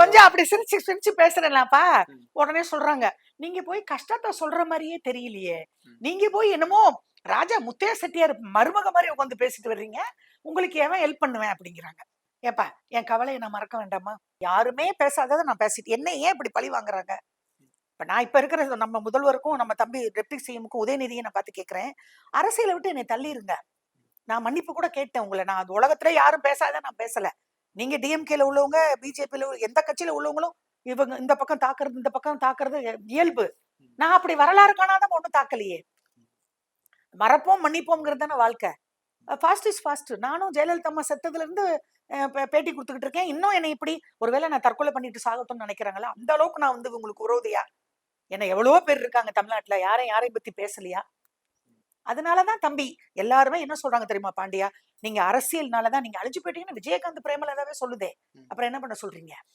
கொஞ்சம் அப்படி சிரிச்சு சிரிச்சு பேசுறேன்லப்பா, உடனே சொல்றாங்க, நீங்க போய் கஷ்டத்த சொல்ற மாதிரியே தெரியலையே, நீங்க போய் என்னமோ ராஜா முத்தையா செட்டியார் மருமக மாதிரி உட்காந்து பேசிட்டு வர்றீங்க, உங்களுக்கு எவன் ஹெல்ப் பண்ணுவேன் அப்படிங்கிறாங்க. ஏப்பா, என் கவலையை நான் மறக்க வேண்டாமா? யாருமே பேசாததை நான் பேசிட்டு என்ன ஏன் இப்படி பழி வாங்குறாங்க? இப்ப நான் இப்ப இருக்கிற நம்ம முதல்வருக்கும் நம்ம தம்பி டெப்டி சிஎம்க்கும் உதயநிதியை நான் பார்த்து கேட்கிறேன், அரசியலை விட்டு என்னை தள்ளிருங்க. நான் மன்னிப்பு கூட கேட்டேன் உங்களை. நான் அது உலகத்துல யாரும் பேசாத நான் பேசல. நீங்க டிஎம்கேல உள்ளவங்க, பிஜேபியில எந்த கட்சியில உள்ளவங்களும் இவங்க இந்த பக்கம் தாக்குறது இந்த பக்கம் தாக்குறது இயல்பு. நான் அப்படி வரலாறு காணாத ஒண்ணும் தாக்கலையே. மறப்போம் மன்னிப்போம்ங்கிறது தானே வாழ்க்கை. Fast is fast. நானும் ஜெயலலிதா அம்மா செத்ததுல இருந்து பேட்டி கொடுத்துக்கிட்டு இருக்கேன். இன்னும் என்னை இப்படி ஒருவேளை நான் தற்கொலை பண்ணிட்டு சாகட்டும்னு நினைக்கிறாங்களா? அந்த அளவுக்கு நான் வந்து உங்களுக்கு விரோதியா? என்ன எவ்வளவோ பேர் இருக்காங்க தமிழ்நாட்டுல, யாரையும் பத்தி பேசலையா? அதனாலதான் தம்பி எல்லாருமே என்ன சொல்றாங்க தெரியுமா பாண்டியா, நீங்க அரசியல்னாலதான் நீங்க அழிஞ்சு போயிட்டீங்கன்னு விஜயகாந்த் பிரேமலதாவே சொல்லுதே, அப்புறம் என்ன பண்ண சொல்றீங்க?